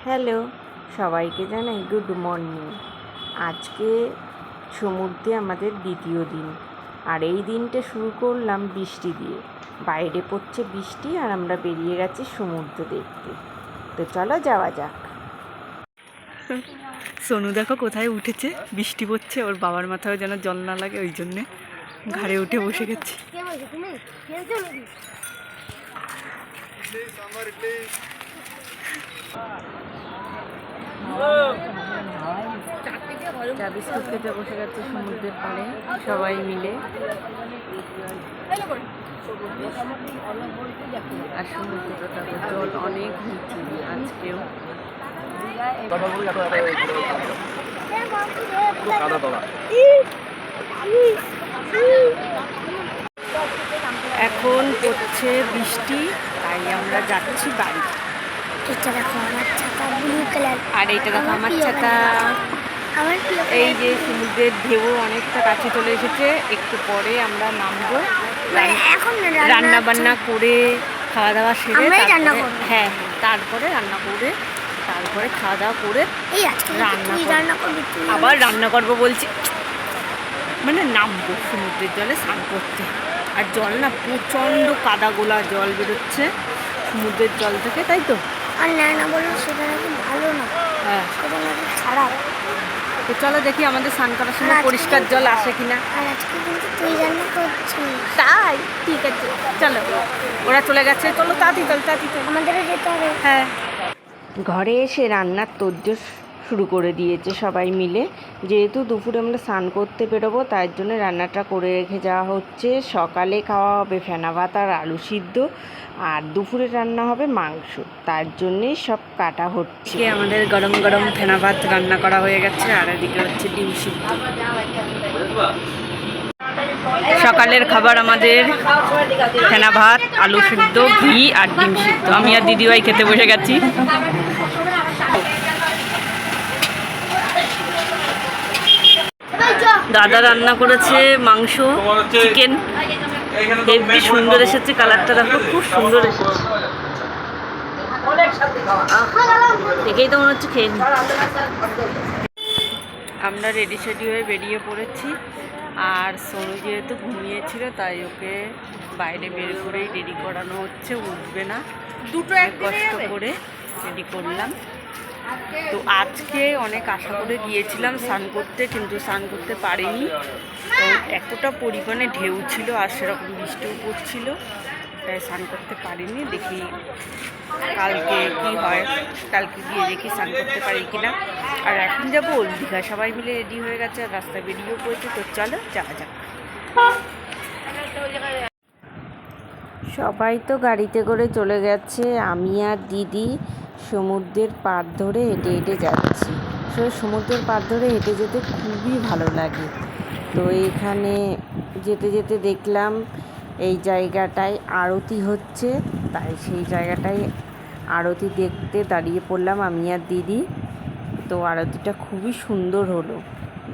Hello, সবাইকে জানাই good morning. আজকে সমুদ্রে আমাদের দ্বিতীয় দিন, আর এই দিনটা শুরু করলাম বৃষ্টি দিয়ে। বাইরে পড়ছে বৃষ্টি আর আমরা বেরিয়ে গেছি সমুদ্র দেখতে। তো চলো যাওয়া যাক। সোনু দেখো কোথায় উঠেছে, বৃষ্টি পড়ছে, ওর বাবার মাথায় যেন জল না লাগে ওই জন্যে ঘাড়ে উঠে বসে গেছে। চা বিস্কুট খেতে বসে গেছে সমুদ্রের পাড়ে সবাই মিলে। আর সমুদ্রটা জল অনেক নিচে আজকেও। এখন পড়ছে বৃষ্টি, তাই আমরা যাচ্ছি বাড়ি। আর এইটা দেখো আমার ছাতা। এই যে সমুদ্রের ঢেউ অনেকটা কাছে চলে এসেছে, একটু পরে আমরা নামবো। রান্না বান্না করে খাওয়া দাওয়া সেরে হ্যাঁ তারপরে রান্না করে তারপরে খাওয়া দাওয়া করে আবার রান্না করবো বলছি, মানে নামবো সমুদ্রের জলে স্নান করতে। আর জল না প্রচণ্ড কাদা গোলা জল বেরোচ্ছে সমুদ্রের জল থেকে, তাই তো? আর না বলো সেটা নাকি ভালো না, হ্যাঁ সেটা নাকি খারাপ। তো চলো দেখি আমাদের স্নান করার সময় পরিষ্কার জল আসে কিনা। আর আজকে কিন্তু তুই রান্না করছিস। তাই ঠিক আছে, চলো ওরা চলে গেছে, চলো তাড়াতাড়ি চল। আমাদেরও যেতে হবে। হ্যাঁ, ঘরে এসে রান্নার তোড়জোড় শুরু করে দিয়েছে সবাই মিলে। যেহেতু দুপুরে আমরা স্নান করতে বেরোবো, তার জন্য রান্নাটা করে রেখে যাওয়া হচ্ছে। সকালে খাওয়া হবে ফেনা ভাত আর আলু সিদ্ধ, আর দুপুরে রান্না হবে মাংস, তার জন্যেই সব কাটা হচ্ছে। আমাদের গরম গরম ফেনা ভাত রান্না করা হয়ে গেছে, আর এদিকে হচ্ছে ডিম সিদ্ধ। সকালের খাবার আমাদের ফেনা ভাত, আলু সিদ্ধ, ঘি আর ডিম সিদ্ধ। আমি আর দিদিভাই খেতে বসে গেছি। দাদা রান্না করেছে মাংস, চিকেন, হেভি সুন্দর এসেছে, কালারটা দেখো খুব সুন্দর এসেছে। দেখেই তো মনে হচ্ছে খেয়ে নি। আমরা রেডি সেডি হয়ে বেরিয়ে পড়েছি, আর সোনু যেহেতু ঘুমিয়েছিল তাই ওকে বাইরে বের করেই রেডি করানো হচ্ছে, উঠবে না, দুটো কষ্ট করে রেডি করলাম। তো আজকে অনেক আশা করে গিয়েছিলাম স্নান করতে, কিন্তু স্নান করতে পারিনি। তো এতটা পরিমাণে ঢেউ ছিল আর সেরকম বৃষ্টিও পড়ছিল, তাই স্নান করতে পারিনি। দেখি কালকে কি হয়, কালকে গিয়ে দেখি স্নান করতে পারি কিনা। আর এখন যাবো ওল্ড দীঘা, সবাই মিলে রেডি হয়ে গেছে আর রাস্তায় বেরিয়েও পড়েছে। তো চলো যাওয়া যাক। সবাই তো গাড়িতে করে চলে গেছে, আমি আর দিদি সমুদ্রের পাড় ধরে হেঁটে হেঁটে যাচ্ছি। সমুদ্রের পাড় ধরে হেঁটে যেতে খুবই ভালো লাগে। তো এখানে যেতে যেতে দেখলাম এই জায়গাটায় আরতি হচ্ছে, তাই সেই জায়গাটায় আরতি দেখতে দাঁড়িয়ে পড়লাম আমি আর দিদি। তো আরতিটা খুবই সুন্দর হলো,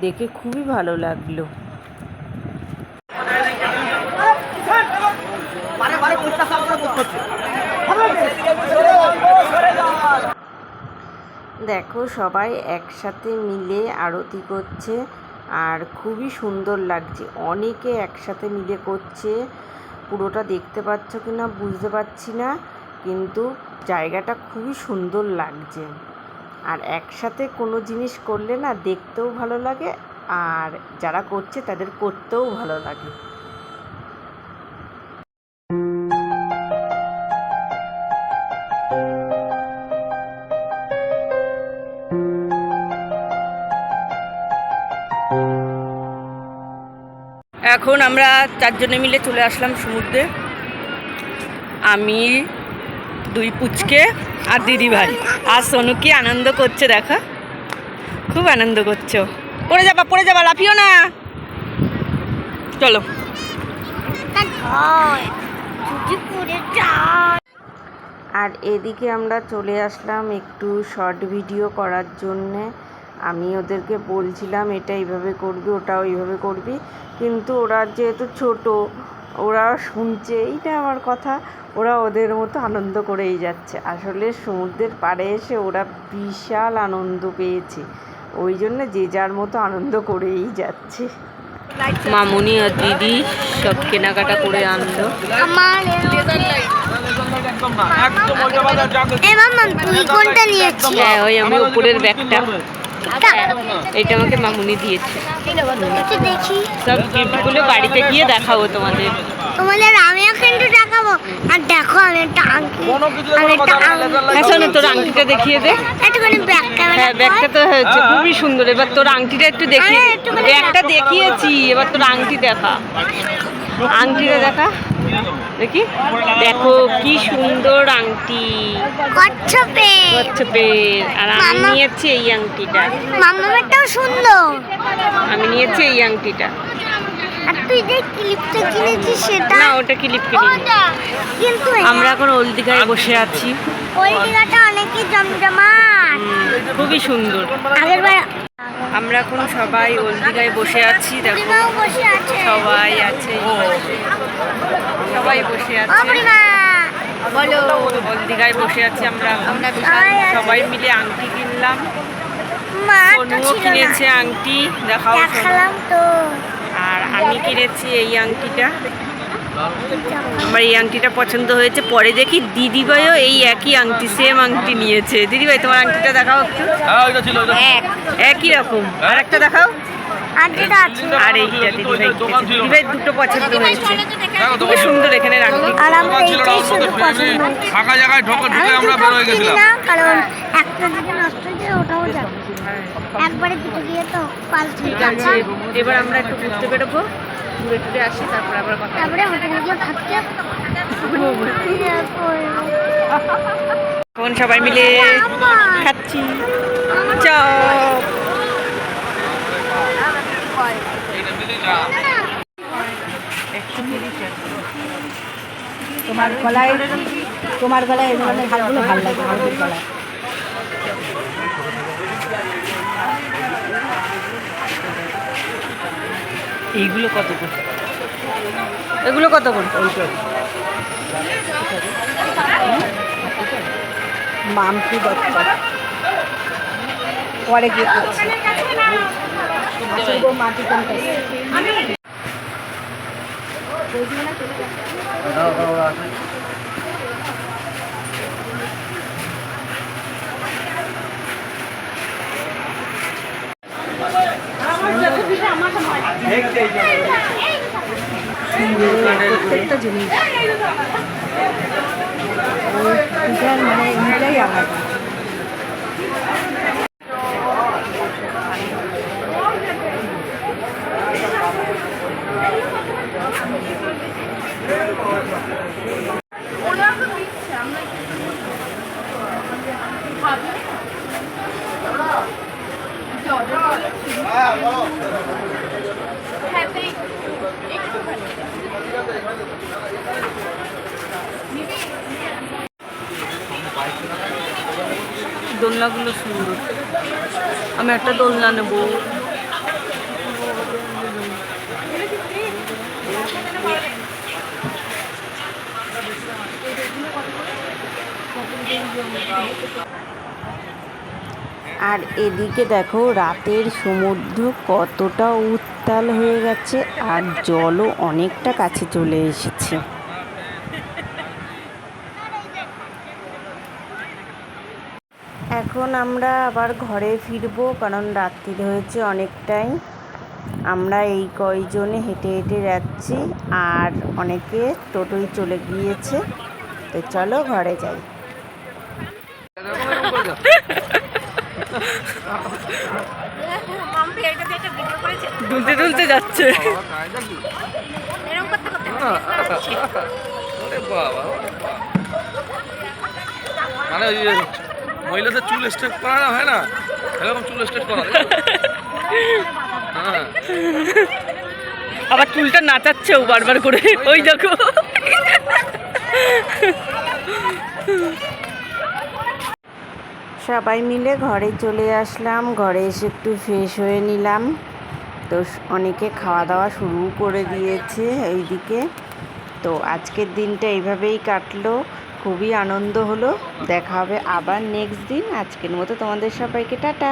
দেখে খুবই ভালো লাগলো। দেখো সবাই একসাথে মিলে আরতি করছে, আর খুবই সুন্দর লাগছে। অনেকে একসাথে মিলে করছে, পুরোটা দেখতে পাচ্ছ কি না বুঝতে পারছি না, কিন্তু জায়গাটা খুবই সুন্দর লাগছে। আর একসাথে কোনো জিনিস করলে না দেখতেও ভালো লাগে, আর যারা করছে তাদের করতেও ভালো লাগে। এখন আমরা চারজনে মিলে চলে আসলাম সমুদ্রে। আমি, দুই পুচকে আর দিদি ভাই। আর সোনু কি আনন্দ করছে দেখা, খুব আনন্দ করছো। পড়ে যাবা লাফিও না, চলো। আর এদিকে আমরা চলে আসলাম একটু শর্ট ভিডিও করার জন্যে। আমি ওদেরকে বলছিলাম এটা এইভাবে করবি, ওটা ওইভাবে করবি, কিন্তু ওরা যেহেতু ছোটো ওরা শুনছে, এইটা আমার কথা, ওরা ওদের মতো আনন্দ করেই যাচ্ছে। আসলে সমুদ্রের পাড়ে এসে ওরা বিশাল আনন্দ পেয়েছে, ওই জন্য যে যার মতো আনন্দ করেই যাচ্ছে। মামুনি আর দিদি সব কেনাকাটা করে আনলো। আমার তুই কোনটা নিয়েছিস? হ্যাঁ, ওই আমি উপরের ব্যাগটা, এটা আমাকে মামুনি দিয়েছে। একটু দেখি। সব গিফটগুলো বাড়িতে গিয়ে দেখাবো তোমাদের। আমিও কিন্তু দেখাবো। আর দেখো আমি একটা আংটি, হ্যাঁ শোনো, তোর আংটিটা দেখিয়ে দে। একটুখানি ব্যাক ক্যামেরা। হ্যাঁ, ব্যাগটা তো হয়েছে খুবই সুন্দর। এবার তোর আংটিটা একটু দেখিয়ে। আরে, একটুখানি ব্যাগটা দেখো। দেখিয়েছি, এবার তোর আংটি দেখা। আংটিটা দেখা, দেখি। দেখো কি সুন্দর আংটি, কচ্ছপের। কচ্ছপের। আর আমি মামা। নিয়েছি এই আংটিটা। মামামেরটাও সুন্দর। আমি নিয়েছি এই আংটিটা। আর তুই যে ক্লিপটা কিনেছিস সেটা? না, ওটা ক্লিপ কিনিনি। ওটা। কিন্তু আমরা এখন ওল্ড দীঘায় বসে আছি। ওই জায়গাটা অনেকই জমজমাট। খুবই সুন্দর। আগেরবার আমরা এখন সবাই ওল্ড দীঘায় বসে আছি। দেখো বুড়িমাও বসে আছে। সবাই আছে, সবাই বসে ও আছে। বুড়িমা, বলো। ওল্ড দীঘায় বসে আছি আমরা। সবাই মিলে আংটি কিনলাম। মা তো সোনুও ছিল না। কিনেছে আংটি, দেখাও সোনু। দেখালাম তো। আর আমি কিনেছি এই আংটিটা। আমার এই আংটিটা পছন্দ হয়েছে। পরে দেখি দিদিভাইও এই একই আংটি, সেম আংটি নিয়েছে। দিদিভাই তোমার আংটিটা দেখাও একটু। একই রকম। আর একটা দেখাও। আর যেটা আছে। আর এইটা দিদিভাই কিনেছে। দিদিভাই দুটো পছন্দ হয়েছে। খুবই সুন্দর এখানে আংটি। আর আমার এইটাই শুধু পছন্দ। ফাঁকা জায়গায় ঢুকে আমি আমরা দুটো বের হয়ে কিনি গেছিলাম। না, কারণ একটা যদি নষ্ট হয়ে যায় ওটাও যাবে। একবারে দুটো দিয়ে তো পাল্টে ঠিক আছে, এবার আমরা একটু ঘুরতে বেরোবো, ঘুরে টুরে আসি, তারপর আবার কথা হবে। তারপরে হোটেলে গিয়ে থাকতে এখন সবাই মিলে খাচ্ছি চপ। তোমার গলায় এই ধরনের হালগুলো ভালো লাগে আমাদের গলায়। এইগুলো কত করে? এগুলো কত করে? মামকি দত্ত পরে গিয়ে করছি। মাটি কোনটা? প্রত্যেকটা জিনিস মানে এমনিটাই আলাদা। দোলনাগুলো সুন্দর। আমি একটা দোলনা নেব। আর এদিকে দেখো রাতের সমুদ্র কতটা উত্তাল হয়ে গেছে, আর জলও অনেকটা কাছে চলে এসেছে। এখন আমরা আবার ঘরে ফিরবো, কারণ রাত্রি হয়েছে অনেকটাই। আমরা এই কয়জনে হেঁটে হেঁটে যাচ্ছি, আর অনেকে টোটোয় চলে গিয়েছে। তো চলো ঘরে যাই। দুলতে দুলতে যাচ্ছে। মানে ওই যে মহিলাদের চুল স্ট্রেট করা না হয় না, এরকম চুল স্ট্রেট করা। হ্যাঁ, আবার চুলটা নাচাচ্ছেও বারবার করে, ওই দেখো। সবাই মিলে ঘরে চলে আসলাম। ঘরে এসে একটু ফ্রেশ হয়ে নিলাম। তো অনেকে খাওয়া দাওয়া শুরু করে দিয়েছে এইদিকে। তো আজকের দিনটা এইভাবেই কাটলো, খুবই আনন্দ হলো। দেখা হবে আবার নেক্সট দিন। আজকের মতো তোমাদের সবাইকে টাটা।